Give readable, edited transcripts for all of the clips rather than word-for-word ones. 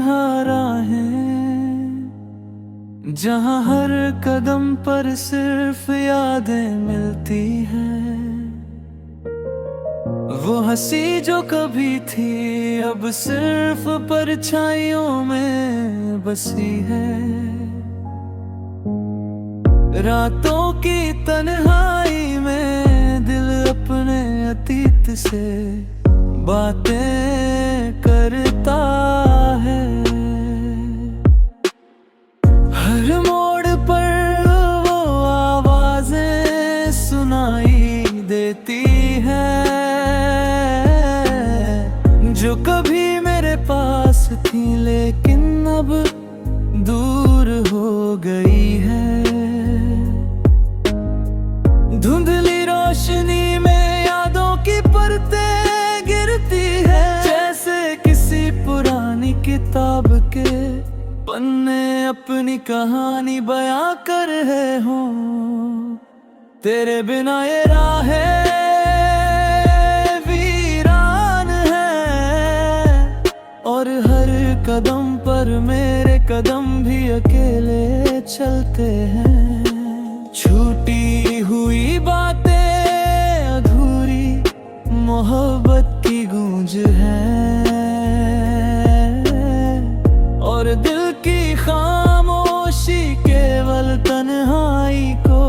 तन्हा राहें, जहाँ हर कदम पर सिर्फ यादें मिलती हैं। वो हंसी जो कभी थी अब सिर्फ परछाइयों में बसी है। रातों की तन्हाई में दिल अपने अतीत से बातें करता है। हर मोड़ पर वो आवाजें सुनाई देती हैं, जो कभी मेरे पास थी लेकिन अब दूर हो गई है। धुंधली रोशनी में यादों की परतें गिरती है, जैसे किसी पुरानी किताब के पन्ने अपनी कहानी बयां कर रहे हों। तेरे बिना ये राहें वीरान है, और हर कदम पर मेरे कदम भी अकेले चलते हैं। छूटी हुई बातें अधूरी मोहब्बत की गूंज है, और दिल की खामोशी केवल तन्हाई को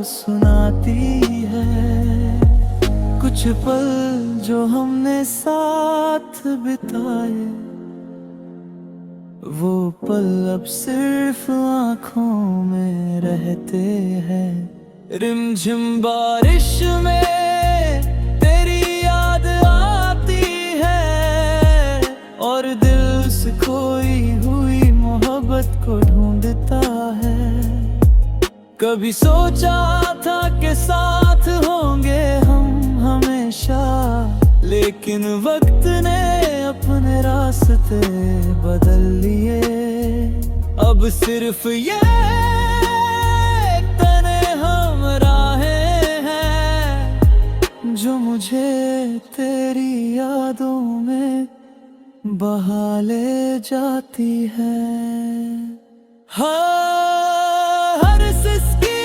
सुनाती है। कुछ पल जो हमने साथ बिताए, वो पल अब सिर्फ आँखों में रहते हैं। रिमझिम बारिश में तेरी याद आती है, और दिल से खोई हुई मोहब्बत को ढूंढता है। कभी सोचा था कि साथ होंगे हम हमेशा, लेकिन वक्त ने अपने रास्ते बदल लिए। अब सिर्फ ये तने हम राहें हैं, जो मुझे तेरी यादों में बहा ले जाती है। हाँ, हर सिसकी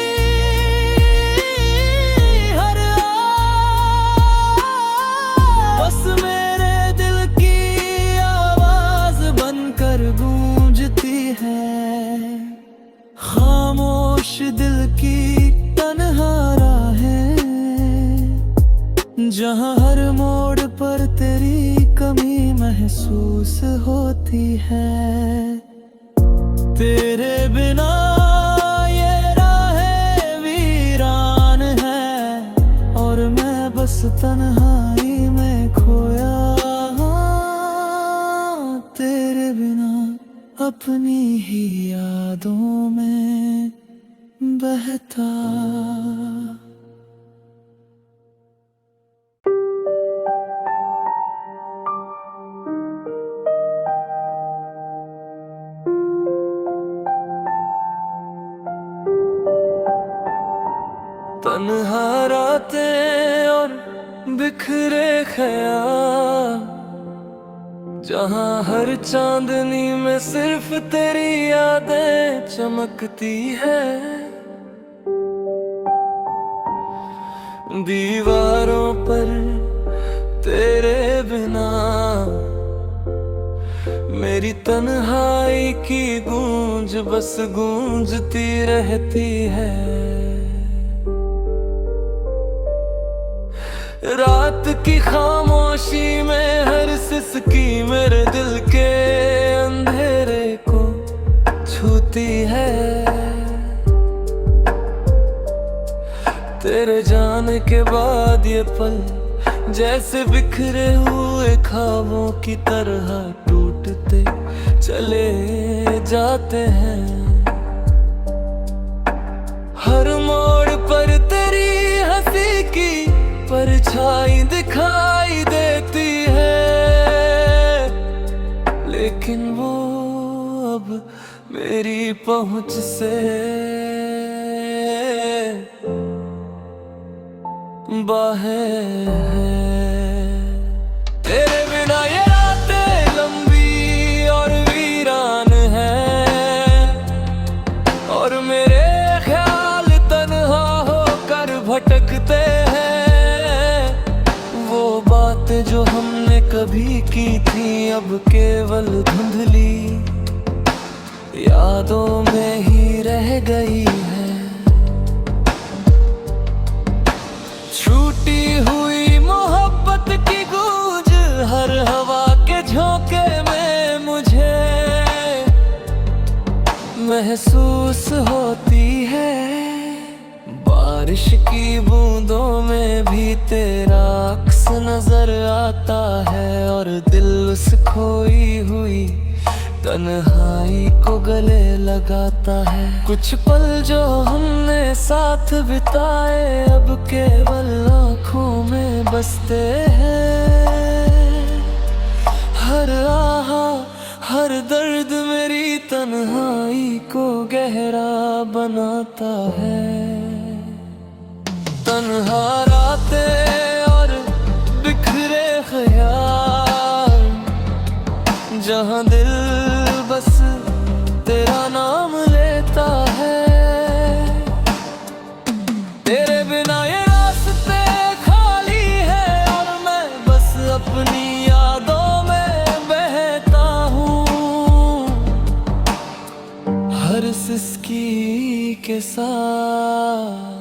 हर बस मेरे दिल की आवाज बनकर गूंजती है। खामोश दिल की तन्हा राहें, जहाँ हर मोड़ पर तेरी कमी महसूस होती है। तेरे बिना ये राहें वीरान है, और मैं बस तन्हाई में खोया। तेरे बिना अपनी ही यादों में बहता। तन्हा रातें और बिखरे ख्याल, जहाँ हर चांदनी में सिर्फ तेरी यादें चमकती है। दीवारों पर तेरे बिना मेरी तन्हाई की गूंज बस गूंजती रहती है। रात की खामोशी में हर सिसकी मेरे दिल के अंधेरे को छूती है। तेरे जाने के बाद ये पल जैसे बिखरे हुए ख्वाबों की तरह टूटते चले जाते हैं। हर मोड़ पर तेरी हंसी की परछाई दिखाई देती है, लेकिन वो अब मेरी पहुंच से बाहर है। तेरे बिना ये रातें लंबी और वीरान की थी अब केवल धुंधली यादों में ही रह गई है। छूटी हुई मोहब्बत की गूंज हर हवा के झोंके में मुझे महसूस होती है। बारिश की बूंदों में भी तेरा अक्स नजर आता है और दिल उस खोई हुई तन्हाई को गले लगाता है। कुछ पल जो हमने साथ बिताए अब केवल आँखों में बसते हैं। हर आहा हर दर्द मेरी तन्हाई को गहरा बनाता है। तन्हा रातें और बिखरे ख्याल जहाँ दिल बस तेरा नाम लेता है। तेरे बिना ये रास्ते खाली है और मैं बस अपनी यादों में बहता हूँ। हर सिसकी के साथ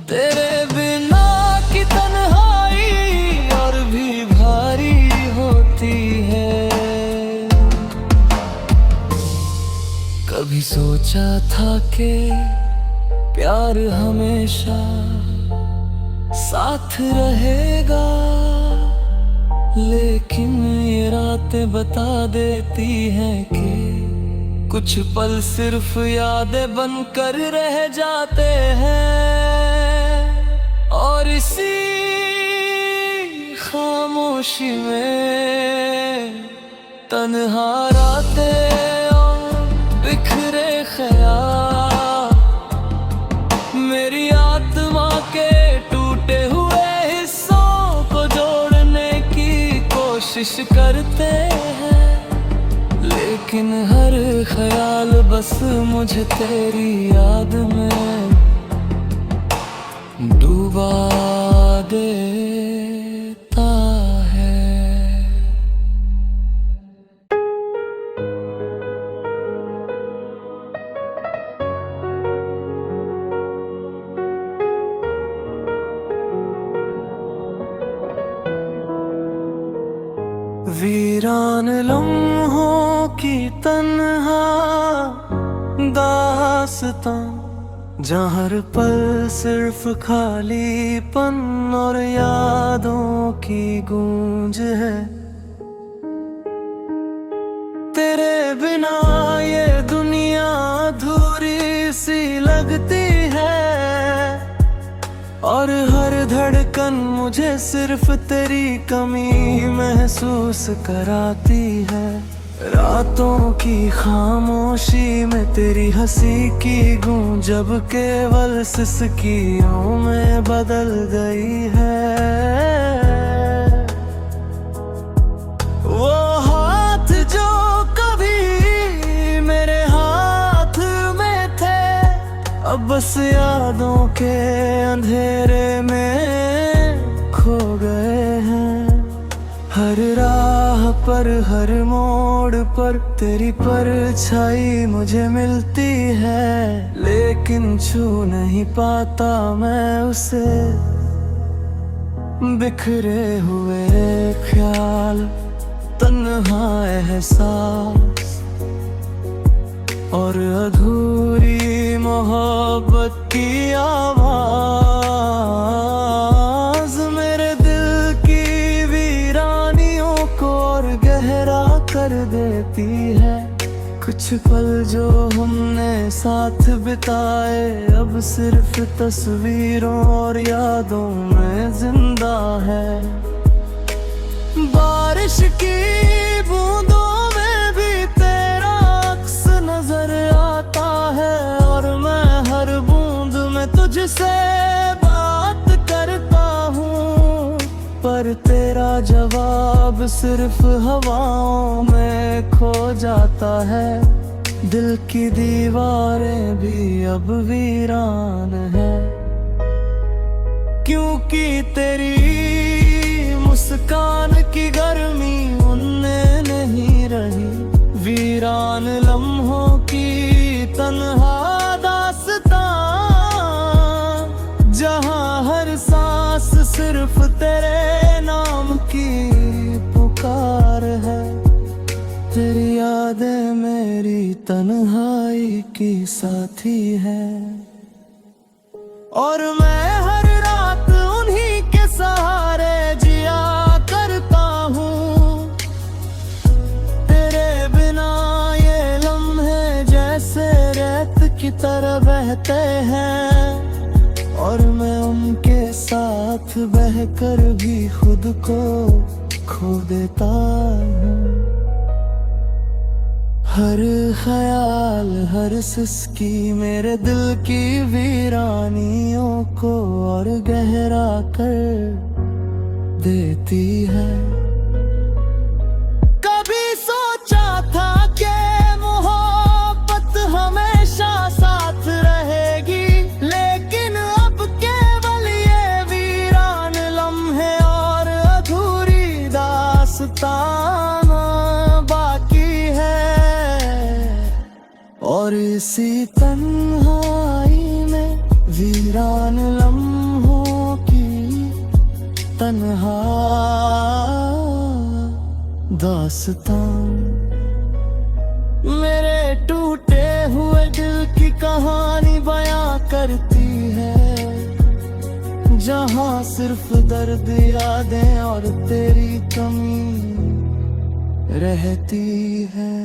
तेरे बिना की तन्हाई और भी भारी होती है। कभी सोचा था कि प्यार हमेशा साथ रहेगा, लेकिन ये रातें बता देती हैं कि कुछ पल सिर्फ यादें बनकर रह जाते हैं। और इसी खामोशी में तन्हा रातें और बिखरे ख्याल मेरी आत्मा के टूटे हुए हिस्सों को जोड़ने की कोशिश करते हैं। लेकिन हर ख्याल बस मुझे तेरी याद में डूबा देता है। वीरान लम्हों की तन्हा दास्तां जहाँ हर पल सिर्फ खालीपन और यादों की गूंज है। तेरे बिना ये दुनिया अधूरी सी लगती है और हर धड़कन मुझे सिर्फ तेरी कमी महसूस कराती है। रातों की खामोशी में तेरी हंसी की गूंज जब केवल सिसकियों में बदल गई है। वो हाथ जो कभी मेरे हाथ में थे अब बस यादों के अंधेरे में खो गए हैं। हर राह पर हर मोड़ पर तेरी परछाई मुझे मिलती है, लेकिन छू नहीं पाता मैं उसे। बिखरे हुए ख्याल, तन्हा एहसास और अधूरी मोहब्बत की आवाज मेरे दिल की वीरानियों को और गहरा कर देती है। कुछ पल जो हमने साथ बिताए अब सिर्फ तस्वीरों और यादों में जिंदा है। बारिश की बूंदों में भी तेरा अक्स नजर आता है और मैं हर बूंद में तुझसे बात करता हूँ, पर तेरा जवाब सिर्फ हवाओं में खो जाता है। दिल की दीवारें भी अब वीरान है, क्योंकि तेरी मुस्कान की गर्मी उनने नहीं रही, वीरान लम्हों की तन्हा दास्तां, जहां हर सांस सिर्फ तेरे नाम की पुकार है। तेरी यादें मेरी तन्हाई की साथी है, और मैं हर रात उन्हीं के सहारे जिया करता हूँ। तेरे बिना ये लम्हे जैसे रेत की तरह बहते हैं, और मैं उनके साथ बहकर भी खुद को खो देता हूँ। हर ख्याल हर सिसकी मेरे दिल की वीरानियों को और गहरा कर देती है। कभी सोचा था कि मोहब्बत हमेशा साथ रहेगी, लेकिन अब केवल ये वीरान लम्हे और अधूरी दास्तां बाकी है। और इसी तन्हाई में वीरान लम्हों की तन्हा दास्तां, मेरे टूटे हुए दिल की कहानी बयां करती है, जहां सिर्फ दर्द यादें और तेरी कमी रहती है।